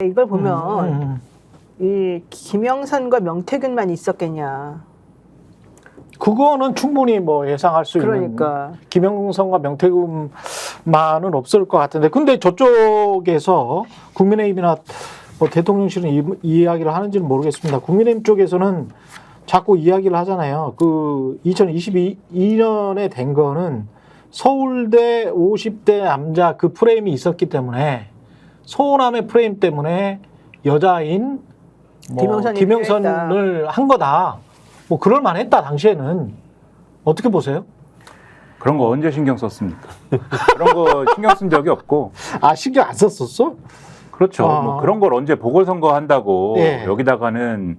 이걸 보면 이 김영선과 명태균만 있었겠냐. 그거는 충분히 뭐 예상할 수 그러니까. 있는 김영선과 명태균만은 없을 것 같은데 근데 저쪽에서 국민의힘이나 뭐 대통령실은 이 이야기를 하는지는 모르겠습니다. 국민의힘 쪽에서는 자꾸 이야기를 하잖아요. 그 2022년에 된 거는 서울대 50대 남자 그 프레임이 있었기 때문에 서운함의 프레임 때문에 여자인 뭐 김영선을 한 거다. 뭐 그럴 만했다 당시에는. 어떻게 보세요? 그런 거 언제 신경 썼습니까? 그런 거 신경 쓴 적이 없고. 아 신경 안 썼었어? 그렇죠. 뭐 그런 걸 언제 보궐선거 한다고 예. 여기다가는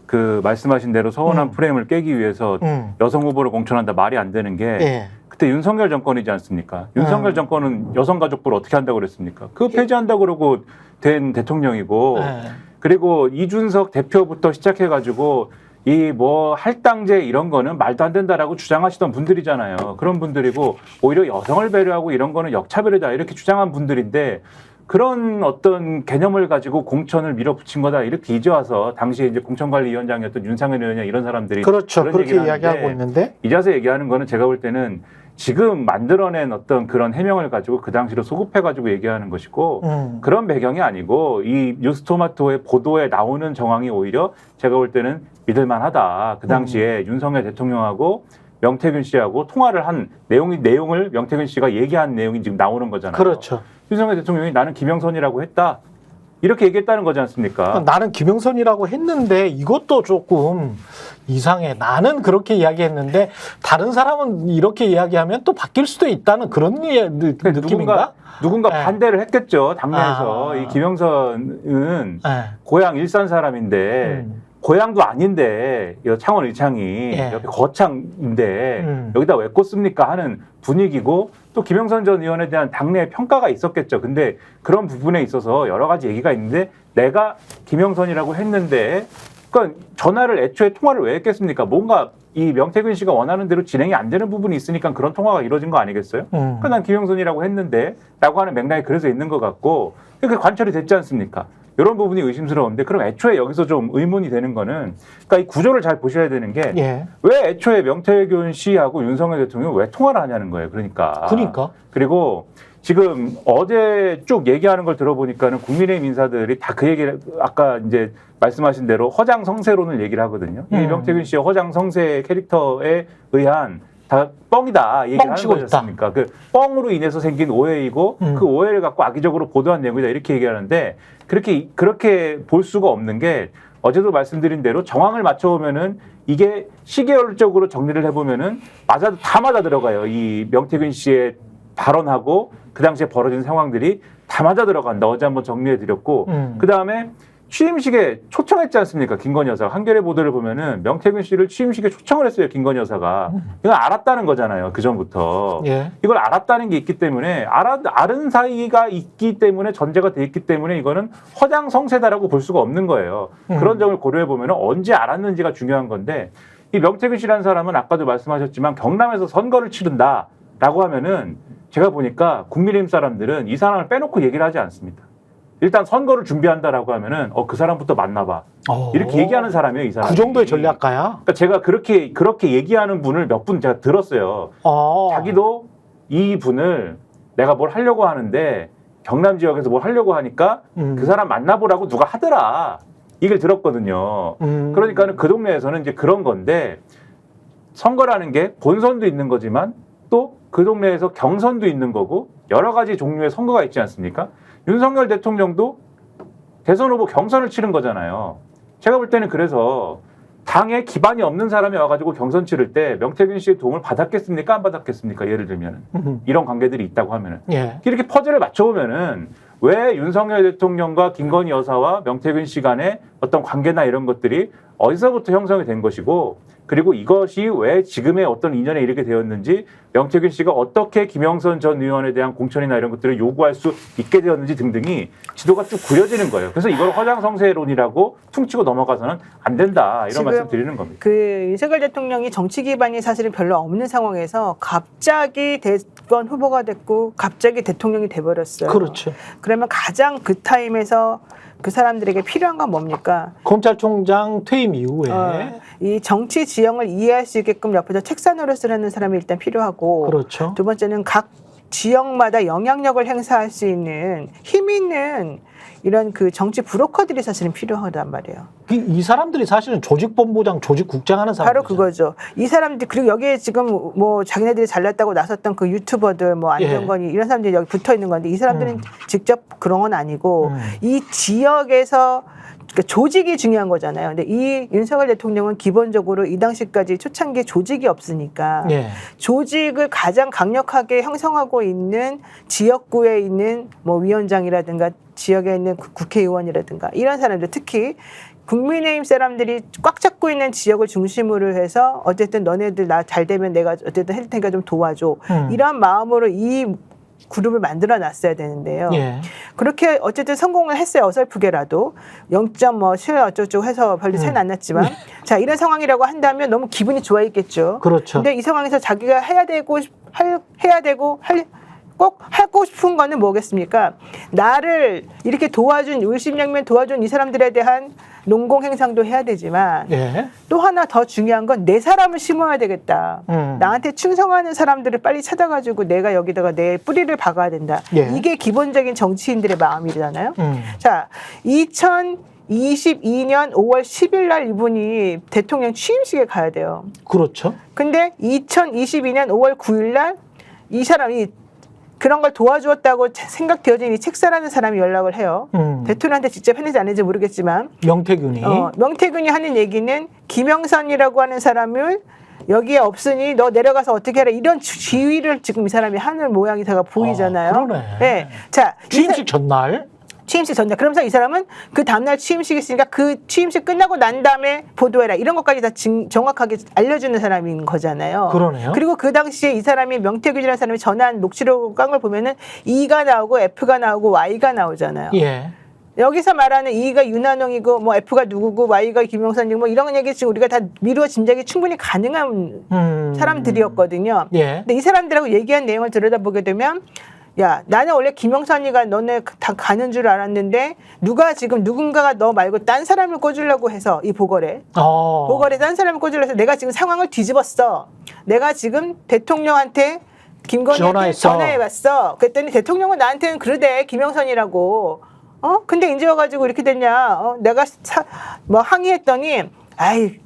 그 말씀하신 대로 서운한 프레임을 깨기 위해서 여성 후보를 공천한다 말이 안 되는 게 예. 그때 윤석열 정권이지 않습니까? 윤석열 정권은 여성가족부를 어떻게 한다고 그랬습니까? 그거 폐지한다고 그러고 된 대통령이고 예. 그리고 이준석 대표부터 시작해가지고 이 뭐 할당제 이런 거는 말도 안 된다라고 주장하시던 분들이잖아요. 그런 분들이고 오히려 여성을 배려하고 이런 거는 역차별이다 이렇게 주장한 분들인데 그런 어떤 개념을 가지고 공천을 밀어붙인 거다 이렇게 이제 와서 당시에 이제 공천관리위원장이었던 윤상현 의원이나 이런 사람들이 그렇죠. 그런 그렇게 얘기를 이야기하고 하는데 있는데 이제 와서 얘기하는 거는 제가 볼 때는 지금 만들어낸 어떤 그런 해명을 가지고 그 당시로 소급해가지고 얘기하는 것이고 그런 배경이 아니고 이 뉴스토마토의 보도에 나오는 정황이 오히려 제가 볼 때는 믿을만하다. 그 당시에 윤석열 대통령하고 명태균 씨하고 통화를 한 내용을 명태균 씨가 얘기한 내용이 지금 나오는 거잖아요. 그렇죠. 윤석열 대통령이 나는 김영선이라고 했다. 이렇게 얘기했다는 거지 않습니까? 나는 김영선이라고 했는데 이것도 조금 이상해. 나는 그렇게 이야기했는데 다른 사람은 이렇게 이야기하면 또 바뀔 수도 있다는 그런 느낌인가? 누군가 네. 반대를 했겠죠. 당내에서. 이 김영선은 네. 고향 일산 사람인데 고향도 아닌데 창원 의창이 예. 여기 거창인데 여기다 왜 꽂습니까 하는 분위기고 또 김영선 전 의원에 대한 당내 평가가 있었겠죠. 근데 그런 부분에 있어서 여러 가지 얘기가 있는데 내가 김영선이라고 했는데 그러니까 전화를 애초에 통화를 왜 했겠습니까? 뭔가 이 명태균 씨가 원하는 대로 진행이 안 되는 부분이 있으니까 그런 통화가 이루어진 거 아니겠어요? 그러니까 난 김영선이라고 했는데 라고 하는 맥락이 그래서 있는 것 같고 그게 관철이 됐지 않습니까? 이런 부분이 의심스러운데 그럼 애초에 여기서 좀 의문이 되는 거는 그러니까 이 구조를 잘 보셔야 되는 게 왜 애초에 명태균 씨하고 윤석열 대통령이 왜 통화를 하냐는 거예요. 그러니까. 그리고 지금 어제 쭉 얘기하는 걸 들어보니까는 국민의힘 인사들이 다 그 얘기를 아까 이제 말씀하신 대로 허장성세론을 얘기를 하거든요. 이 명태균 씨의 허장성세 캐릭터에 의한 다 뻥이다 얘기를 하는 거지 않습니까? 그 뻥으로 인해서 생긴 오해이고 그 오해를 갖고 악의적으로 보도한 내용이다 이렇게 얘기하는데 그렇게 볼 수가 없는 게 어제도 말씀드린 대로 정황을 맞춰보면은 이게 시계열적으로 정리를 해보면은 다 맞아 들어가요. 이 명태균 씨의 발언하고 그 당시에 벌어진 상황들이 다 맞아 들어간다. 어제 한번 정리해드렸고 그 다음에 취임식에 초청했지 않습니까? 김건희 여사가. 한겨레 보도를 보면은 명태균 씨를 취임식에 초청을 했어요. 김건희 여사가. 이건 알았다는 거잖아요. 그 전부터. 예. 이걸 알았다는 게 있기 때문에 아는 사이가 있기 때문에 전제가 돼 있기 때문에 이거는 허장성세다라고 볼 수가 없는 거예요. 그런 점을 고려해 보면은 언제 알았는지가 중요한 건데 이 명태균 씨라는 사람은 아까도 말씀하셨지만 경남에서 선거를 치른다라고 하면은 제가 보니까 국민의힘 사람들은 이 사람을 빼놓고 얘기를 하지 않습니다. 일단 선거를 준비한다라고 하면은 그 사람부터 만나봐 이렇게 얘기하는 사람이에요. 이 사람. 그 정도의 전략가야? 그러니까 제가 그렇게 얘기하는 분을 몇 분 제가 들었어요. 자기도 이 분을 내가 뭘 하려고 하는데 경남 지역에서 뭘 하려고 하니까 그 사람 만나보라고 누가 하더라. 이걸 들었거든요. 그러니까는 그 동네에서는 이제 그런 건데 선거라는 게 본선도 있는 거지만 또 그 동네에서 경선도 있는 거고 여러 가지 종류의 선거가 있지 않습니까? 윤석열 대통령도 대선 후보 경선을 치른 거잖아요. 제가 볼 때는 그래서 당에 기반이 없는 사람이 와가지고 경선 치를 때 명태균 씨의 도움을 받았겠습니까? 안 받았겠습니까? 예를 들면은 이런 관계들이 있다고 하면은 이렇게 퍼즐을 맞춰보면은 왜 윤석열 대통령과 김건희 여사와 명태균 씨 간의 어떤 관계나 이런 것들이 어디서부터 형성이 된 것이고 그리고 이것이 왜 지금의 어떤 인연에 이르게 되었는지 명태균 씨가 어떻게 김영선 전 의원에 대한 공천이나 이런 것들을 요구할 수 있게 되었는지 등등이 지도가 쭉 그려지는 거예요. 그래서 이걸 허장성세론이라고 퉁치고 넘어가서는 안 된다. 이런 말씀 드리는 겁니다. 그 윤석열 대통령이 정치 기반이 사실은 별로 없는 상황에서 갑자기 대권 후보가 됐고 갑자기 대통령이 돼버렸어요. 그렇죠. 그러면 가장 그 타임에서 그 사람들에게 필요한 건 뭡니까? 검찰총장 퇴임 이후에 이 정치 지형을 이해할 수 있게끔 옆에서 책사 노릇을 하는 사람이 일단 필요하고 그렇죠. 두 번째는 각 지역마다 영향력을 행사할 수 있는 힘 있는 이런 그 정치 브로커들이 사실은 필요하단 말이에요. 이 사람들이 사실은 조직본부장, 조직국장 하는 사람들. 바로 그거죠. 이 사람들 그리고 여기에 지금 뭐 자기네들이 잘났다고 나섰던 그 유튜버들 뭐 안정건이 이런 사람들이 여기 붙어 있는 건데 이 사람들은 직접 그런 건 아니고 이 지역에서 그러니까 조직이 중요한 거잖아요. 근데 이 윤석열 대통령은 기본적으로 이 당시까지 초창기에 조직이 없으니까 예. 조직을 가장 강력하게 형성하고 있는 지역구에 있는 뭐 위원장이라든가 지역에 있는 국회의원이라든가 이런 사람들 특히 국민의힘 사람들이 꽉 잡고 있는 지역을 중심으로 해서 어쨌든 너네들 나 잘 되면 내가 어쨌든 할 테니까 좀 도와줘. 이런 마음으로 이 그룹을 만들어 놨어야 되는데요. 예. 그렇게 어쨌든 성공을 했어요. 어설프게라도 0.7 어쩌고 해서 별로 차이는 안 났지만 자 이런 상황이라고 한다면 너무 기분이 좋아했겠죠. 그렇죠. 근데 이 상황에서 자기가 꼭 하고 싶은 거는 뭐겠습니까? 나를 이렇게 도와준 울심양면 도와준 이 사람들에 대한 농공행상도 해야 되지만 예. 또 하나 더 중요한 건 내 사람을 심어야 되겠다. 나한테 충성하는 사람들을 빨리 찾아가지고 내가 여기다가 내 뿌리를 박아야 된다. 예. 이게 기본적인 정치인들의 마음이잖아요. 자, 2022년 5월 10일 날 이분이 대통령 취임식에 가야 돼요. 그렇죠. 근데 2022년 5월 9일 날 이 사람이 그런 걸 도와주었다고 생각되어진 이 책사라는 사람이 연락을 해요. 대통령한테 직접 했는지 안 했는지 모르겠지만 명태균이. 명태균이 하는 얘기는 김영선이라고 하는 사람을 여기에 없으니 너 내려가서 어떻게 해라 이런 지휘를 지금 이 사람이 하는 모양이 제가 보이잖아요. 그러네. 네. 자, 취임식 전날. 취임식 전날. 그러면서 이 사람은 그 다음날 취임식이 있으니까 그 취임식 끝나고 난 다음에 보도해라. 이런 것까지 다 정확하게 알려주는 사람인 거잖아요. 그러네요. 그리고 그 당시에 이 사람이 명태균이라는 사람이 전화한 녹취록 깐 걸 보면은 E가 나오고 F가 나오고 Y가 나오잖아요. 예. 여기서 말하는 E가 윤한홍이고 뭐 F가 누구고 Y가 김영선이고 뭐 이런 얘기 지금 우리가 다 미루어 짐작이 충분히 가능한 사람들이었거든요. 예. 근데 이 사람들하고 얘기한 내용을 들여다보게 되면 야, 나는 원래 김영선이가 너네 다 가는 줄 알았는데 누군가가 너 말고 딴 사람을 꽂으려고 해서 이 보궐에 딴 사람을 꽂으려고 해서 내가 지금 상황을 뒤집었어. 내가 지금 대통령한테 김건희한테 전화해봤어. 그랬더니 대통령은 나한테는 그러대 김영선이라고. 근데 이제 와가지고 이렇게 됐냐. 내가 뭐 항의했더니 아이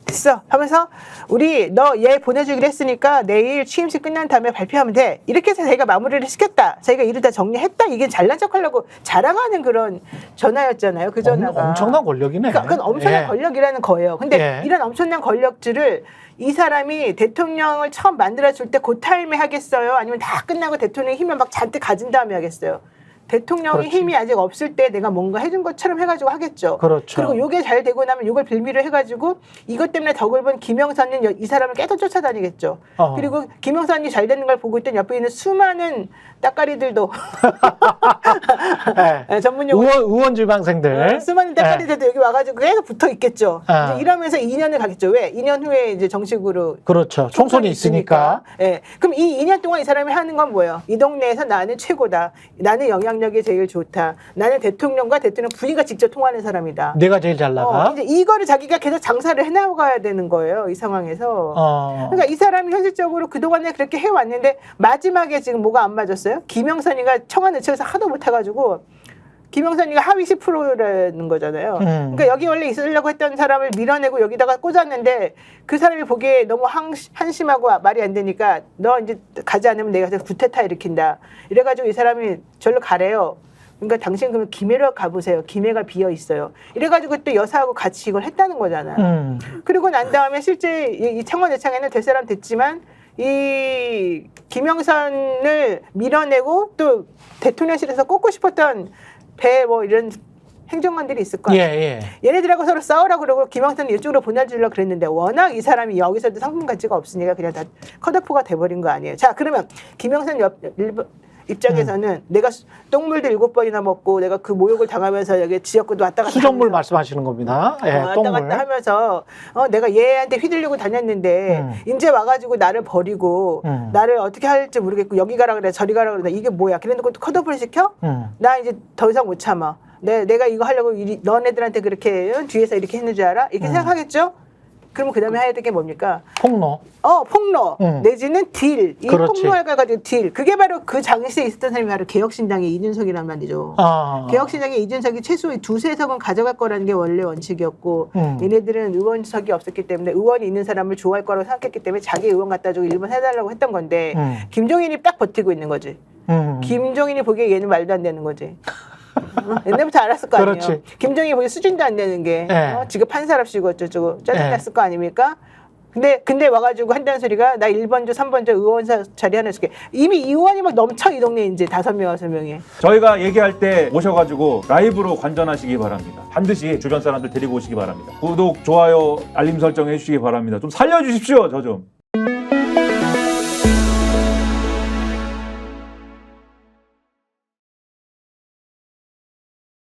됐어 하면서 우리 너 얘 보내주기로 했으니까 내일 취임식 끝난 다음에 발표하면 돼. 이렇게 해서 자기가 마무리를 시켰다. 자기가 일을 다 정리했다. 이게 잘난 척하려고 자랑하는 그런 전화였잖아요. 그 전화가. 엄청난 권력이네. 그러니까 그건 엄청난 예. 권력이라는 거예요. 근데 예. 이런 엄청난 권력들을 이 사람이 대통령을 처음 만들어줄 때 그 타임에 하겠어요? 아니면 다 끝나고 대통령이 힘을 막 잔뜩 가진 다음에 하겠어요? 대통령이 그렇지. 힘이 아직 없을 때 내가 뭔가 해준 것처럼 해가지고 하겠죠. 그렇죠. 그리고 요게 잘 되고 나면 요걸 빌미로 해가지고 이것 때문에 덕을 본 김영선은 이 사람을 계속 쫓아다니겠죠. 그리고 김영선이 잘 되는 걸 보고 있던 옆에 있는 수많은 따까리들도 네. 전문용어 의원 지방생들 수많은 따까리들도 여기 와가지고 계속 붙어 있겠죠. 아. 이제 이러면서 2년을 가겠죠. 왜? 2년 후에 이제 정식으로 그렇죠. 총선이 있으니까. 예. 그럼 이 2년 동안 이 사람이 하는 건 뭐예요? 이 동네에서 나는 최고다. 나는 영향력이 제일 좋다. 나는 대통령과 대통령 부인과 직접 통하는 사람이다. 내가 제일 잘 나가. 이제 이거를 자기가 계속 장사를 해나가야 되는 거예요. 이 상황에서. 그러니까 이 사람이 현실적으로 그동안에 그렇게 해왔는데 마지막에 지금 뭐가 안 맞았어요? 김영선이가 청와대 측에서 하도 못해가지고 김영선이가 하위 10%라는 거잖아요. 그러니까 여기 원래 있으려고 했던 사람을 밀어내고 여기다가 꽂았는데 그 사람이 보기에 너무 한심하고 말이 안 되니까 너 이제 가지 않으면 내가 구태타 일으킨다. 이래가지고 이 사람이 절로 가래요. 그러니까 당신 그러면 김해로 가보세요. 김해가 비어 있어요. 이래가지고 또 여사하고 같이 이걸 했다는 거잖아요. 그리고 난 다음에 실제 이 청와대창에는 될 사람 됐지만 이 김영선을 밀어내고 또 대통령실에서 꽂고 싶었던 배 뭐 이런 행정관들이 있을 거야. 예. 얘네들하고 서로 싸우라고 그러고 김영선을 이쪽으로 보내주려고 그랬는데 워낙 이 사람이 여기서도 상품 가치가 없으니까 그냥 다 컷오프가 돼버린 거 아니에요. 자, 그러면 김영선 입장에서는 내가 똥물도 7번이나 먹고 내가 그 모욕을 당하면서 여기 지역구도 왔다 갔다 수돗물 하면서 말씀하시는 겁니다. 예, 왔다 똥물. 갔다 하면서 내가 얘한테 휘둘리고 다녔는데 이제 와가지고 나를 버리고 나를 어떻게 할지 모르겠고 여기 가라 그래 저리 가라 그래 이게 뭐야 그래놓고 컷오프를 시켜? 나 이제 더 이상 못 참아. 내가 이거 하려고 너네들한테 그렇게 뒤에서 이렇게 했는 줄 알아? 이렇게 생각하겠죠? 그러면 그 다음에 해야 될 게 뭡니까? 폭로. 폭로 내지는 딜. 이 그렇지. 폭로할 가지고 딜. 그게 바로 그 당시에 있었던 사람이 바로 개혁신당의 이준석이란 말이죠. 개혁신당의 이준석이 최소 2~3석은 가져갈 거라는 게 원래 원칙이었고 얘네들은 의원석이 없었기 때문에 의원이 있는 사람을 좋아할 거라고 생각했기 때문에 자기 의원 갖다 주고 1번 해달라고 했던 건데 김종인이 딱 버티고 있는 거지. 김종인이 보기에 얘는 말도 안 되는 거지. 옛날부터 알았을 거 아니에요. 그렇지. 김정희 보기 수준도 안 되는 게 지금 판사랍시고 어쩌고 짜증났을 거 아닙니까? 근데 와가지고 한다는 소리가 나 1번 줘 3번 줘 의원사 자리 하나 줄게. 이미 의원이 막 넘쳐 이 동네 이제 5명 6명이. 저희가 얘기할 때 오셔가지고 라이브로 관전하시기 바랍니다. 반드시 주변 사람들 데리고 오시기 바랍니다. 구독, 좋아요, 알림 설정 해주시기 바랍니다. 좀 살려주십시오. 저 좀.